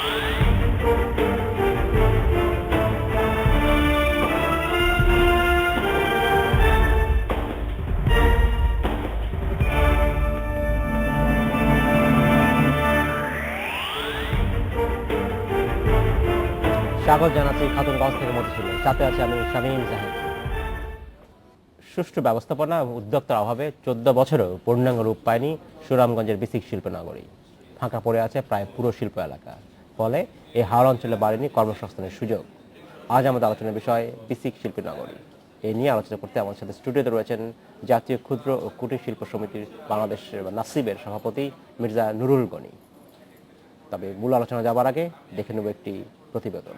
স্বাগত জানাচ্ছি খাতুনগঞ্জ থেকে মতিঝিল, সাথে আছে আমি শামীম জাহিদ। সুষ্ঠু ব্যবস্থাপনা এবং উদ্যোক্তার অভাবে 14 বছরেও পূর্ণাঙ্গ রূপ পায়নি সুনামগঞ্জের বিসিক শিল্পনগরী। ফাঁকা পড়ে আছে প্রায় পুরো শিল্প এলাকা, ফলে এই হাওড় অঞ্চলে বাড়েনি কর্মসংস্থানের সুযোগ। আজ আমাদের আলোচনার বিষয় বিসিক শিল্পনগরী। এই নিয়ে আলোচনা করতে আমার সাথে স্টুডিওতে রয়েছেন জাতীয় ক্ষুদ্র ও কুটির শিল্প সমিতির বাংলাদেশের নাসিবের সভাপতি মির্জা নুরুল গনি। তবে মূল আলোচনা যাবার আগে দেখে নেব একটি প্রতিবেদন।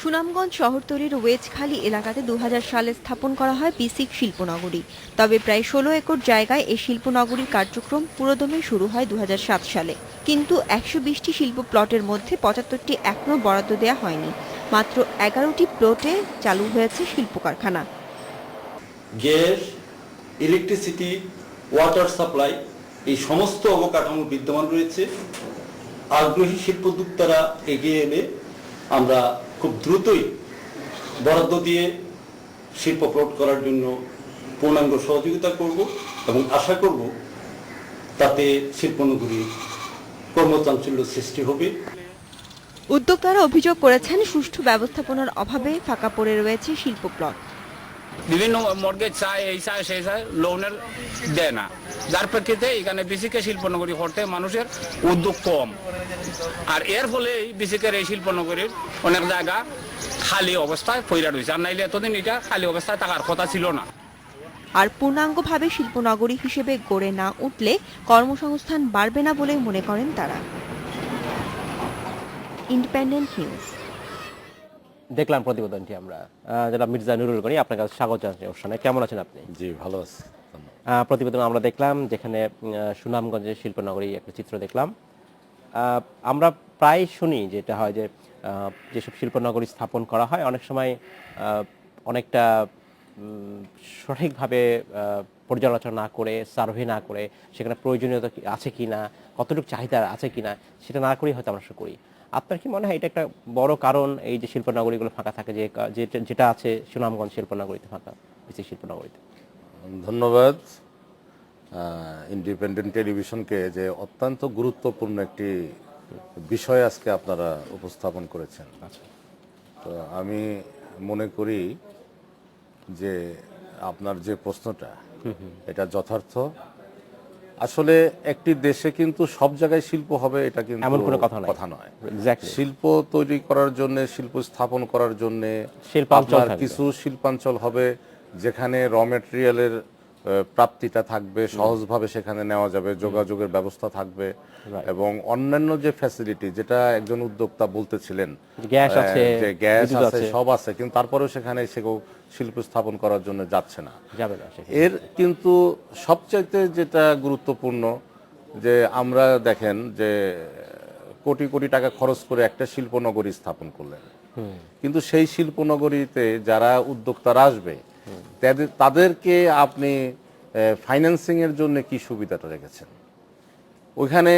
সুনামগঞ্জ শহরতলির ওয়েজখালী এলাকাতে 2000 সালে স্থাপন করা হয় বিসিক শিল্পনগরী। তবে প্রায় 16 একর জায়গায় এই শিল্পনগরীর কার্যক্রম পুরোদমে শুরু হয় 2007 সালে। কিন্তু 120টি শিল্প প্লটের মধ্যে 75টি এখনও বরাদ্দ দেওয়া হয়নি। মাত্র 11টি প্লটে চালু হয়েছে শিল্প কারখানা। গ্যাস, ইলেকট্রিসিটি, ওয়াটার সাপ্লাই এই সমস্ত অবকাঠামো বিদ্যমান রয়েছে। আগ্রহী শিল্পোদ্যোক্তারা এগিয়ে এলে আমরা খুব দ্রুতই বরাদ্দ দিয়ে শিল্প প্লট করার জন্য পূর্ণাঙ্গ সহযোগিতা করব এবং আশা করব তাতে শিল্পনগরীর কর্মচাঞ্চল্য সৃষ্টি হবে। উদ্যোক্তারা অভিযোগ করেছেন সুষ্ঠু ব্যবস্থাপনার অভাবে ফাঁকা পড়ে রয়েছে শিল্প প্লট। বিভিন্ন মর্গেজ চায়, এই চায় সেই চায়, লোনের দেয় না, যার প্রেক্ষিতে এখানে বিসিকে শিল্পনগরী করতে মানুষের উদ্যোগ কম। আর এর ফলে এই বিসিকের এই শিল্পনগরীর অনেক জায়গা খালি অবস্থায় পইরা রয়েছে, আর নাইলে এতদিন এটা খালি অবস্থায় থাকার কথা ছিল না। আর পূর্ণাঙ্গভাবে শিল্পনগরী হিসেবে গড়ে না উঠলে কর্মসংস্থান বাড়বে না বলে মনে করেন তারা। Independent news. দেখলাম প্রতিবেদনটি আমরা। যারা মির্জা নুরুল গনি, আপনার কাছে স্বাগত জানাচ্ছি অনুষ্ঠানে। কেমন আছেন আপনি? জি, ভালো আছি। প্রতিবেদন আমরা দেখলাম, যেখানে সুনামগঞ্জের শিল্পনগরী একটা চিত্র দেখলাম। আমরা প্রায় শুনি যেটা হয় যে যেসব শিল্পনগরী স্থাপন করা হয় অনেক সময় অনেকটা সঠিকভাবে পর্যালোচনা না করে, সার্ভে না করে, সেখানে প্রয়োজনীয়তা আছে কি না, কতটুকু চাহিদা আছে কি না, সেটা না করেই হয়তো আমরা করি। আপনার কি মনে হয় এটা একটা বড় কারণ এই যে শিল্পনগরীগুলো ফাঁকা থাকে, যে যেটা আছে সুনামগঞ্জ শিল্পনগরীতে ফাঁকা, বিসিক শিল্পনগরীতে? ধন্যবাদ ইন্ডিপেন্ডেন্ট টেলিভিশনকে যে অত্যন্ত গুরুত্বপূর্ণ একটি বিষয় আজকে আপনারা উপস্থাপন করেছেন। তো আমি মনে করি যে আপনার যে প্রশ্নটা এটা যথার্থ। আসলে একটি দেশে কিন্তু সব জায়গায় শিল্প হবে এটা কিন্তু এমন কোনো কথা নয়। শিল্প তৈরি করার জন্য, শিল্প স্থাপন করার জন্য কিছু শিল্পাঞ্চল হবে যেখানে র মেটেরিয়ালের প্রাপ্তিটা থাকবে, সহজভাবে সেখানে নেওয়া যাবে, যোগাযোগের ব্যবস্থা থাকবে এবং অন্যান্য যে ফ্যাসিলিটি, যেটা একজন উদ্যোক্তা বলতেছিলেন, গ্যাস আছে, সব আছে, কিন্তু তারপরেও সেখানে সেগুলো শিল্প স্থাপন করার জন্য যাচ্ছে না। এর কিন্তু সবচাইতে যেটা গুরুত্বপূর্ণ যে আমরা দেখেন যে কোটি কোটি টাকা খরচ করে একটা শিল্পনগরী স্থাপন করলেন, কিন্তু সেই শিল্পনগরীতে যারা উদ্যোক্তারা আসবে তাদেরকে আপনি ফাইন্যান্সিং এর জন্য কি সুবিধাটা রেখেছেন? ওইখানে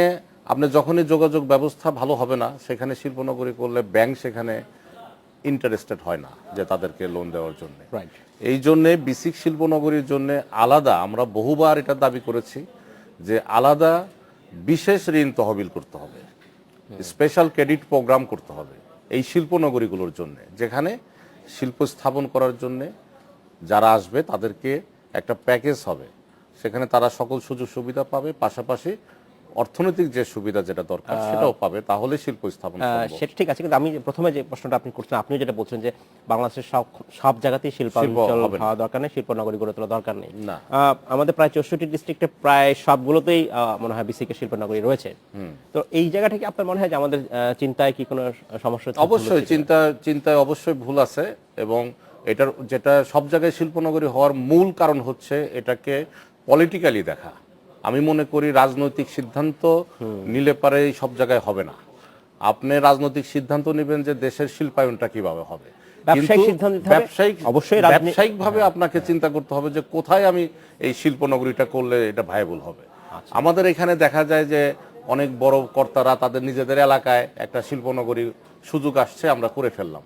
আপনি যখনই যোগাযোগ ব্যবস্থা ভালো হবে না, সেখানে শিল্পনগরী করলে ব্যাংক সেখানে ইন্টারেস্টেড হয় না যে তাদেরকে লোন দেওয়ার জন্য। এই জন্যে বিসিক শিল্পনগরীর জন্য আলাদা, আমরা বহুবার এটা দাবি করেছি যে আলাদা বিশেষ ঋণ তহবিল করতে হবে, স্পেশাল ক্রেডিট প্রোগ্রাম করতে হবে এই শিল্পনগরীগুলোর জন্য, যেখানে শিল্প স্থাপন করার জন্যে যারা আসবে তাদেরকে একটা প্যাকেজ হবে, সেখানে তারা সকল সুযোগ সুবিধা পাবে, পাশাপাশি অর্থনৈতিক যে সুবিধা যেটা দরকার সেটাও পাবে, তাহলে শিল্প স্থাপন করবে। সেটা ঠিক আছে, কিন্তু আমি প্রথমে যে প্রশ্নটা আপনি করছেন, আপনি যেটা বলছেন যে বাংলাদেশের সব জায়গাতেই শিল্পাঞ্চল হওয়া দরকার নেই, শিল্পনগরী গড়ে তোলা দরকার নেই। না, আমাদের প্রায় 64 ডিস্ট্রিক্টে প্রায় সবগুলোতেই মনে হয় বিসিকে শিল্পনগরী রয়েছে। তো এই জায়গা থেকে আপনার মনে হয় যে আমাদের চিন্তায় কি কোনো সমস্যা? অবশ্যই চিন্তায় অবশ্যই ভুল আছে, এবং এটার যেটা সব জায়গায় শিল্পনগরী হওয়ার মূল কারণ হচ্ছে এটাকে পলিটিক্যালি দেখা। আমি মনে করি রাজনৈতিক সিদ্ধান্ত নিলে পারে সব জায়গায় হবে না। আপনি রাজনৈতিক সিদ্ধান্ত নেবেন যে দেশের শিল্পায়নটা কিভাবে হবে, ব্যবসায়িকভাবে আপনাকে চিন্তা করতে হবে যে কোথায় আমি এই শিল্পনগরীটা করলে এটা ভায়াবল হবে। আমাদের এখানে দেখা যায় যে অনেক বড় কর্তারা তাদের নিজেদের এলাকায় একটা শিল্পনগরী সুযোগ আসছে, আমরা করে ফেললাম।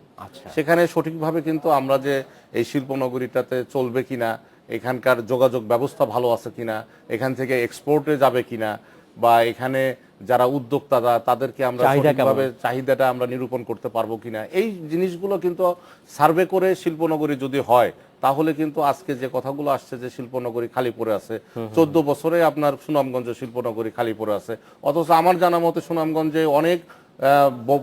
সেখানে সঠিকভাবে কিন্তু আমরা যে এই শিল্পনগরীটাতে চলবে কিনা, এখানকার যোগাযোগ ব্যবস্থা ভালো আছে কিনা, এখান থেকে এক্সপোর্টে যাবে কিনা, বা এখানে যারা উদ্যোক্তারা তাদেরকে আমরা সঠিকভাবে চাহিদাটা আমরা নিরূপণ করতে পারবো কিনা, এই জিনিসগুলো কিন্তু সার্ভে করে শিল্পনগরী যদি হয় তাহলে কিন্তু আজকে যে কথাগুলো আসছে যে শিল্পনগরী খালি পড়ে আছে, 14 বছরে আপনার সুনামগঞ্জে শিল্পনগরী খালি পড়ে আছে, অথচ আমার জানা মতে সুনামগঞ্জে অনেক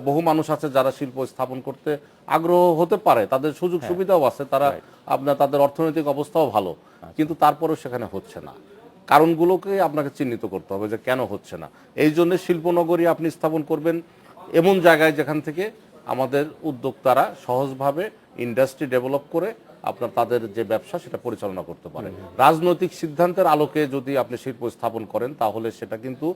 বহু মানুষ আছে যারা শিল্প স্থাপন করতে আগ্রহ হতে পারে, তাদের সুযোগ সুবিধাও আছে, তারা আপনার তাদের অর্থনৈতিক অবস্থাও ভালো, কিন্তু তারপরেও সেখানে হচ্ছে না। কারণগুলোকে আপনাকে চিহ্নিত করতে হবে যে কেন হচ্ছে না। এই জন্য শিল্পনগরী আপনি স্থাপন করবেন এমন জায়গায় যেখান থেকে আমাদের উদ্যোক্তারা সহজভাবে ইন্ডাস্ট্রি ডেভেলপ করে আপনার তাদের যে ব্যবসা সেটা পরিচালনা করতে পারে। রাজনৈতিক সিদ্ধান্তের আলোকে যদি আপনি শিল্প স্থাপন করেন তাহলে সেটা কিন্তু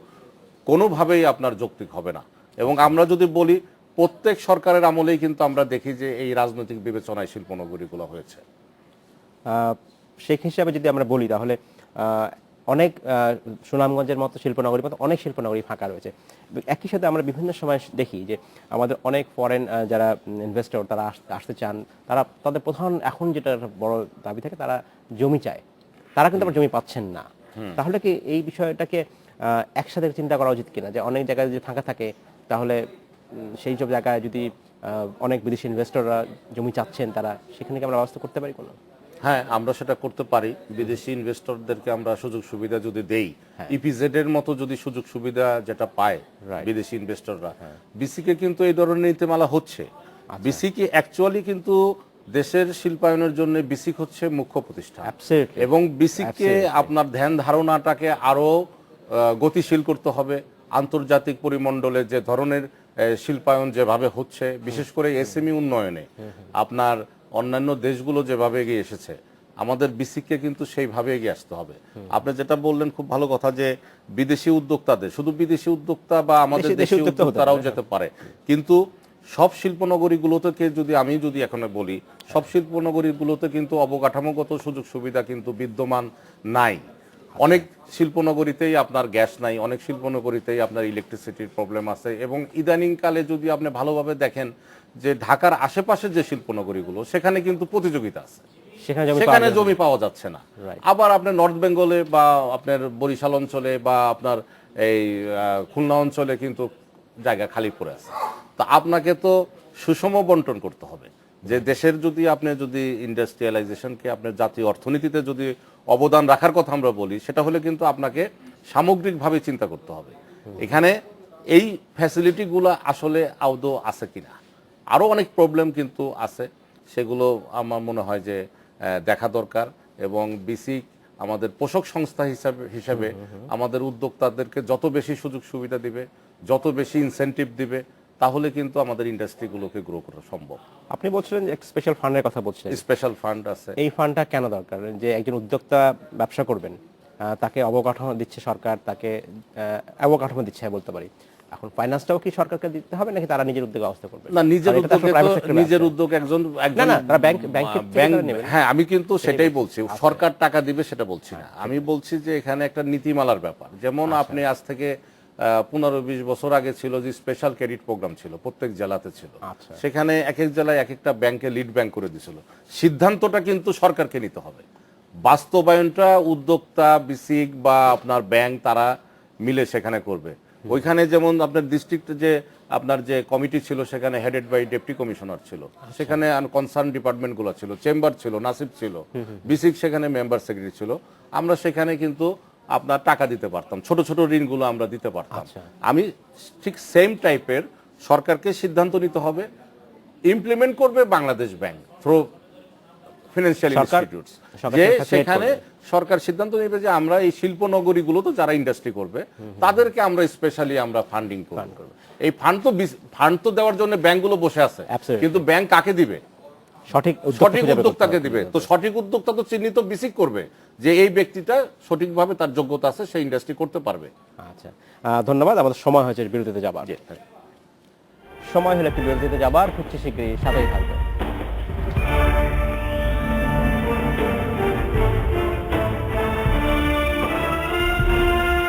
কোনোভাবেই আপনার যৌক্তিক হবে না। এবং আমরা যদি বলি প্রত্যেক সরকারের আমলেই কিন্তু আমরা দেখি যে এই রাজনৈতিক বিবেচনায় শিল্পনগরীগুলো হয়েছে। সেই হিসাবে যদি আমরা বলি তাহলে অনেক সুনামগঞ্জের মতো শিল্পনগরীর মতো অনেক শিল্পনগরী ফাঁকা রয়েছে। একই সাথে আমরা বিভিন্ন সময় দেখি যে আমাদের অনেক ফরেন যারা ইনভেস্টর তারা আসতে চান, তারা তাদের প্রধান এখন যেটা বড় দাবি থাকে তারা জমি চায়, তারা কিন্তু আবার জমি পাচ্ছেন না। তাহলে কি এই বিষয়টাকে একসাথে চিন্তা করা উচিত কিনা যে অনেক জায়গায় যদি ফাঁকা থাকে তাহলে সেই সব জায়গায় যদি অনেক বিদেশি ইনভেস্টররা জমি চাচ্ছেন, তারা সেখানে কি আমরা ব্যবস্থা করতে পারি কোনো? হ্যাঁ, আমরা সেটা করতে পারি। বিদেশি ইনভেস্টরদেরকে আমরা সুযোগ সুবিধা যদি দেই, ইপিজেড এর মতো যদি সুযোগ সুবিধা যেটা পায় বিদেশি ইনভেস্টররা, বিসিকে কিন্তু এই ধরনের নীতিমালা হচ্ছে। বিসিকে অ্যাকচুয়ালি কিন্তু দেশের শিল্পায়নের জন্য বিসিক হচ্ছে মুখ্য প্রতিষ্ঠান, এবং বিসিককে আপনার ধ্যান ধারণাটাকে আরো গতিশীল করতে হবে। আন্তর্জাতিক পরিমণ্ডলে যে ধরনের শিল্পায়ন যেভাবে হচ্ছে, বিশেষ করে এসএমই উন্নয়নে আপনার অন্যান্য দেশগুলো যেভাবে এগিয়ে এসেছে, আমাদের বিসিককে কিন্তু সেইভাবে এগিয়ে আসতে হবে। আপনি যেটা বললেন খুব ভালো কথা যে বিদেশি উদ্যোক্তাদের, শুধু বিদেশি উদ্যোক্তা বা আমাদের দেশি উদ্যোক্তারাও যেতে পারে, কিন্তু সব শিল্পনগরীগুলোতে আমি যদি এখন বলি, সব শিল্পনগরীগুলোতে কিন্তু অবকাঠামোগত সুযোগ সুবিধা কিন্তু বিদ্যমান নাই। অনেক শিল্পনগরীতেই আপনার গ্যাস নাই, অনেক শিল্পনগরীতেই আপনার ইলেকট্রিসিটির প্রবলেম আছে, এবং ইদানিংকালে যদি আপনি ভালোভাবে দেখেন যে ঢাকার আশেপাশের যে শিল্পনগরীগুলো সেখানে কিন্তু প্রতিযোগিতা আছে, সেখানে জমি পাওয়া যাচ্ছে না। আবার আপনার নর্থ বেঙ্গলে বা আপনার বরিশাল অঞ্চলে বা আপনার এই খুলনা অঞ্চলে কিন্তু জায়গা খালি পড়ে আছে। তা আপনাকে তো সুষম বন্টন করতে হবে, যে দেশের যদি আপনি যদি ইন্ডাস্ট্রিয়ালাইজেশনকে আপনার জাতীয় অর্থনীতিতে যদি অবদান রাখার কথা আমরা বলি, সেটা হলে কিন্তু আপনাকে সামগ্রিকভাবে চিন্তা করতে হবে এখানে এই ফ্যাসিলিটিগুলো আসলে আদৌ আছে কিনা। আরও অনেক প্রবলেম কিন্তু আছে, সেগুলো আমার মনে হয় যে দেখা দরকার। এবং বিসিক আমাদের পোষক সংস্থা হিসাবে আমাদের উদ্যোক্তাদেরকে যত বেশি সুযোগ সুবিধা দিবে, যত বেশি ইনসেন্টিভ দিবে, তাহলে কিন্তু আমাদের ইন্ডাস্ট্রিগুলোকে গ্রো করা সম্ভব। আপনি বলছিলেন এক স্পেশাল ফান্ডের কথা বলছিলেন। স্পেশাল ফান্ড আছে। এই ফান্ডটা কেন দরকার? যে একজন উদ্যোক্তা ব্যবসা করবেন, তাকে অবকাঠামো দিচ্ছে সরকার, তাকে অবকাঠামো দিচ্ছে বলতে পারি, এখন ফাইন্যান্সটাও কি সরকারকে দিতে হবে নাকি তারা নিজের উদ্যোগে ব্যবস্থা করবে? না, নিজের উদ্যোগ একজন হ্যাঁ, আমি কিন্তু সেটাই বলছি, সরকার টাকা দিবে সেটা বলছি না। আমি বলছি যে এখানে একটা নীতিমালার ব্যাপার। যেমন আপনি আজ থেকে 15-20 বছর আগে ছিল যে স্পেশাল ক্রেডিট প্রোগ্রাম ছিল, প্রত্যেক জেলাতে ছিল। সেখানে এক এক জেলায় এক একটা ব্যাংকে লিড ব্যাংক করে দিয়েছিল। সিদ্ধান্তটা কিন্তু সরকারকে নিতে হবে, বাস্তবায়নটা উদ্যোক্তা, বিসিক বা আপনার ব্যাংক তারা মিলে সেখানে করবে। ওইখানে যেমন আপনার ডিস্ট্রিক্টে যে আপনার যে কমিটি ছিল সেখানে হেডেড বাই ডেপুটি কমিশনার ছিল, সেখানে কনসার্ন ডিপার্টমেন্টগুলো ছিল, চেম্বার ছিল, নাসিব ছিল, বিসিক সেখানে মেম্বার সেক্রেটারি ছিল। আমরা সেখানে কিন্তু আপনার টাকা দিতে পারতাম, ছোট ছোট ঋণগুলো আমরা দিতে পারতাম। আমি ঠিক সেম টাইপের সরকারকে সিদ্ধান্ত নিতে হবে, ইমপ্লিমেন্ট করবে Bangladesh bank through financial institutes, যে সেখানে সরকার সিদ্ধান্ত নেবে যে আমরা এই শিল্পনগরীগুলো তো যারা ইন্ডাস্ট্রি করবে তাদেরকে আমরা স্পেশালি আমরা ফান্ডিং করব। এই ফান্ড তো দেওয়ার জন্য ব্যাংকগুলো বসে আছে, কিন্তু ব্যাংক কাকে দিবে? সঠিক উদ্যোক্তাকে দিবে। তো সঠিক উদ্যোক্তা তো চিহ্নিত বিসিক করবে যে এই ব্যক্তিটা সঠিকভাবে তার যোগ্যতা আছে, সে ইন্ডাস্ট্রি করতে পারবে। আচ্ছা, ধন্যবাদ। আমাদের সময় হয়েছে বিরতিতে যাবার। সময় হলো একটি বিরতিতে যাবার, খুঁজছি শীঘ্রই সাথেই থাকবে।